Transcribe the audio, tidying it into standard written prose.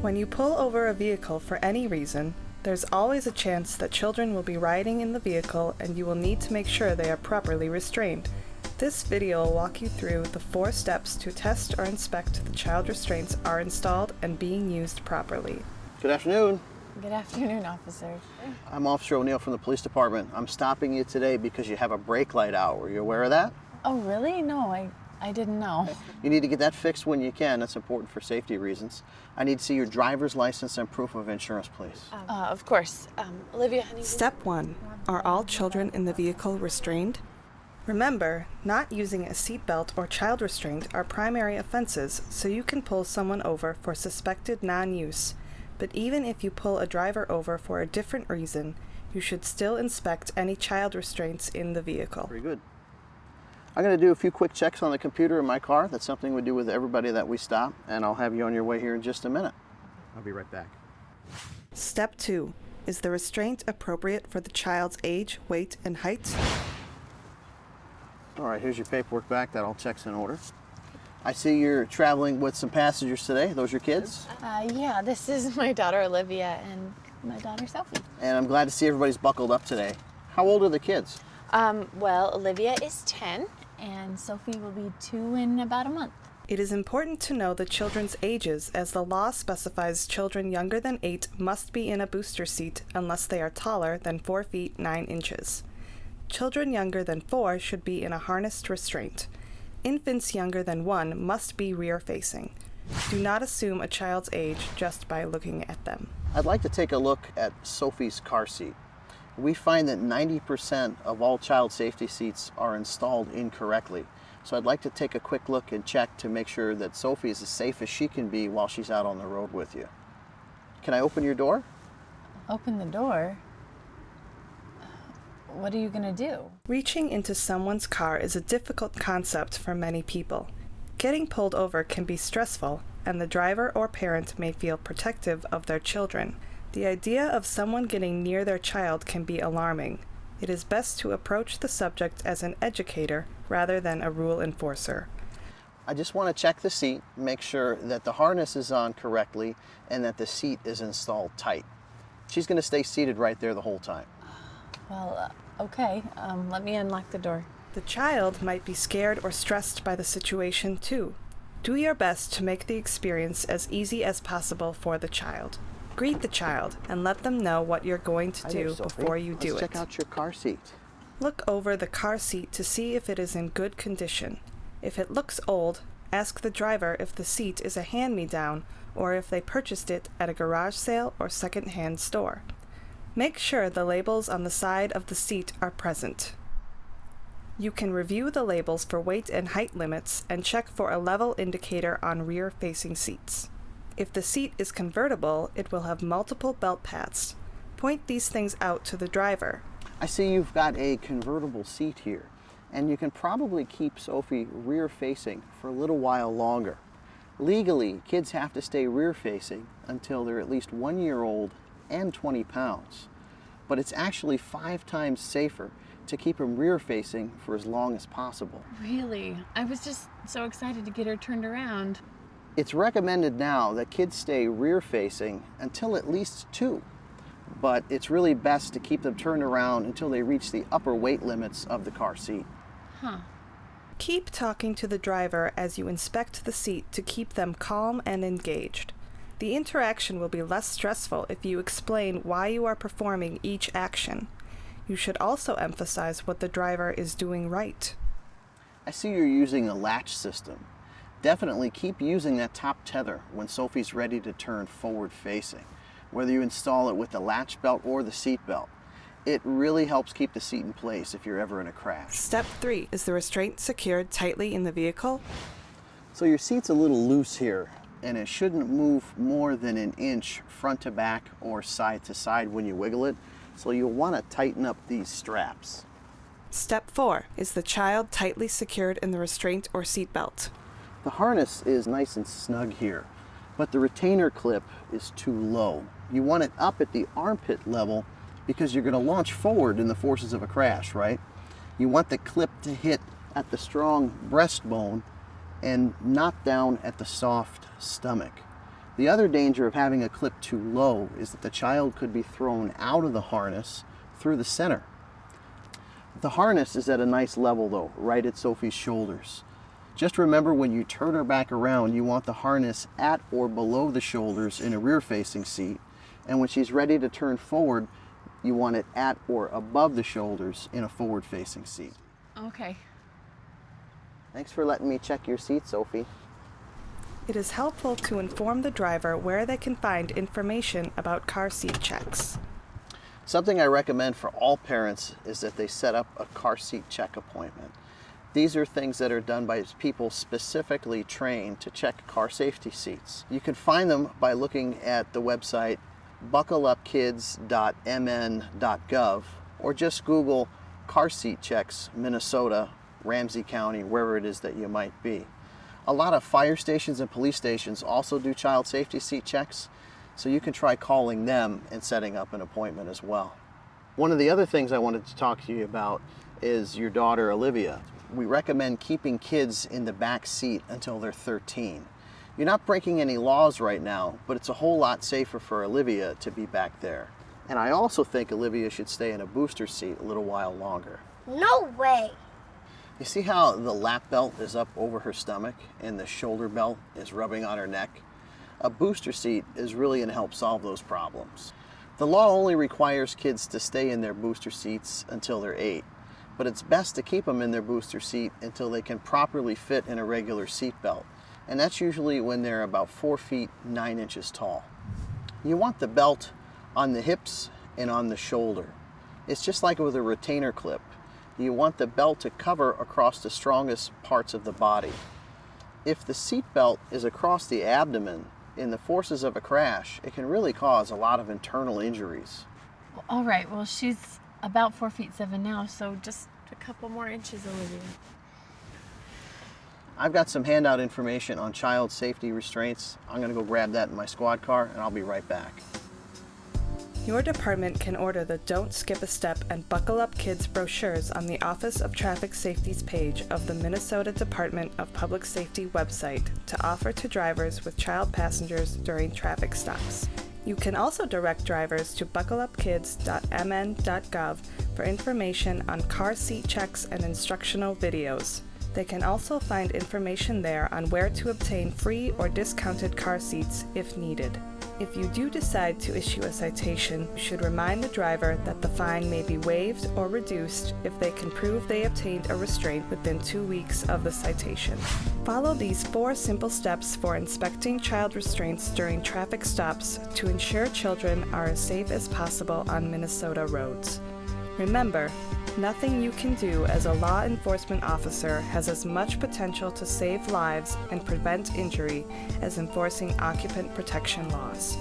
When you pull over a vehicle for any reason, there's always a chance that children will be riding in the vehicle and you will need to make sure they are properly restrained. This video will walk you through the 4 steps to test or inspect the child restraints are installed and being used properly. Good afternoon. Good afternoon, officer. I'm Officer O'Neill from the police department. I'm stopping you today because you have a brake light out. Were you aware of that? Oh, really? No, I didn't know. You need to get that fixed when you can. That's important for safety reasons. I need to see your driver's license and proof of insurance, please. Of course. Olivia, honey. Step 1. Are all children in the vehicle restrained? Remember, not using a seatbelt or child restraint are primary offenses, so you can pull someone over for suspected non-use. But even if you pull a driver over for a different reason, you should still inspect any child restraints in the vehicle. Very good. I'm going to do a few quick checks on the computer in my car. That's something we do with everybody that we stop, and I'll have you on your way here in just a minute. I'll be right back. Step 2. Is the restraint appropriate for the child's age, weight, and height? All right, here's your paperwork back. That all checks in order. I see you're traveling with some passengers today. Those your kids? Yeah, this is my daughter Olivia and my daughter Sophie. And I'm glad to see everybody's buckled up today. How old are the kids? Well, Olivia is 10 and Sophie will be 2 in about a month. It is important to know the children's ages, as the law specifies children younger than 8 must be in a booster seat unless they are taller than 4 feet 9 inches. Children younger than 4 should be in a harnessed restraint. Infants younger than 1 must be rear-facing. Do not assume a child's age just by looking at them. I'd like to take a look at Sophie's car seat. We find that 90% of all child safety seats are installed incorrectly. So I'd like to take a quick look and check to make sure that Sophie is as safe as she can be while she's out on the road with you. Can I open your door? Open the door? What are you gonna do? Reaching into someone's car is a difficult concept for many people. Getting pulled over can be stressful, and the driver or parent may feel protective of their children. The idea of someone getting near their child can be alarming. It is best to approach the subject as an educator rather than a rule enforcer. I just want to check the seat, make sure that the harness is on correctly and that the seat is installed tight. She's going to stay seated right there the whole time. Well, okay. Let me unlock the door. The child might be scared or stressed by the situation too. Do your best to make the experience as easy as possible for the child. Greet the child and let them know what you're going to do before you do it. Let's check out your car seat. Look over the car seat to see if it is in good condition. If it looks old, ask the driver if the seat is a hand-me-down or if they purchased it at a garage sale or second-hand store. Make sure the labels on the side of the seat are present. You can review the labels for weight and height limits and check for a level indicator on rear-facing seats. If the seat is convertible, it will have multiple belt paths. Point these things out to the driver. I see you've got a convertible seat here, and you can probably keep Sophie rear-facing for a little while longer. Legally, kids have to stay rear-facing until they're at least 1 year old and 20 pounds. But it's actually 5 times safer to keep them rear-facing for as long as possible. Really? I was just so excited to get her turned around. It's recommended now that kids stay rear-facing until at least 2, but it's really best to keep them turned around until they reach the upper weight limits of the car seat. Huh. Keep talking to the driver as you inspect the seat to keep them calm and engaged. The interaction will be less stressful if you explain why you are performing each action. You should also emphasize what the driver is doing right. I see you're using a latch system. Definitely keep using that top tether when Sophie's ready to turn forward-facing, whether you install it with the latch belt or the seat belt. It really helps keep the seat in place if you're ever in a crash. Step 3. Is the restraint secured tightly in the vehicle? So your seat's a little loose here, and it shouldn't move more than an inch front to back or side to side when you wiggle it, so you'll want to tighten up these straps. Step 4. Is the child tightly secured in the restraint or seat belt? The harness is nice and snug here, but the retainer clip is too low. You want it up at the armpit level because you're going to launch forward in the forces of a crash, right? You want the clip to hit at the strong breastbone and not down at the soft stomach. The other danger of having a clip too low is that the child could be thrown out of the harness through the center. The harness is at a nice level though, right at Sophie's shoulders. Just remember, when you turn her back around, you want the harness at or below the shoulders in a rear-facing seat, and when she's ready to turn forward, you want it at or above the shoulders in a forward-facing seat. Okay. Thanks for letting me check your seat, Sophie. It is helpful to inform the driver where they can find information about car seat checks. Something I recommend for all parents is that they set up a car seat check appointment. These are things that are done by people specifically trained to check car safety seats. You can find them by looking at the website buckleupkids.mn.gov or just Google car seat checks Minnesota, Ramsey County, wherever it is that you might be. A lot of fire stations and police stations also do child safety seat checks, so you can try calling them and setting up an appointment as well. One of the other things I wanted to talk to you about is your daughter Olivia. We recommend keeping kids in the back seat until they're 13. You're not breaking any laws right now, but it's a whole lot safer for Olivia to be back there. And I also think Olivia should stay in a booster seat a little while longer. No way. You see how the lap belt is up over her stomach and the shoulder belt is rubbing on her neck? A booster seat is really going to help solve those problems. The law only requires kids to stay in their booster seats until they're 8, but it's best to keep them in their booster seat until they can properly fit in a regular seat belt, and that's usually when they're about 4 feet 9 inches tall. You want the belt on the hips and on the shoulder. It's just like with a retainer clip. You want the belt to cover across the strongest parts of the body. If the seat belt is across the abdomen, in the forces of a crash, it can really cause a lot of internal injuries. Well, all right, well, she's about 4 feet 7 now, so just a couple more inches, Olivia. I've got some handout information on child safety restraints. I'm going to go grab that in my squad car, and I'll be right back. Your department can order the Don't Skip a Step and Buckle Up Kids brochures on the Office of Traffic Safety's page of the Minnesota Department of Public Safety website to offer to drivers with child passengers during traffic stops. You can also direct drivers to buckleupkids.mn.gov for information on car seat checks and instructional videos. They can also find information there on where to obtain free or discounted car seats if needed. If you do decide to issue a citation, you should remind the driver that the fine may be waived or reduced if they can prove they obtained a restraint within 2 weeks of the citation. Follow these 4 simple steps for inspecting child restraints during traffic stops to ensure children are as safe as possible on Minnesota roads. Remember, nothing you can do as a law enforcement officer has as much potential to save lives and prevent injury as enforcing occupant protection laws.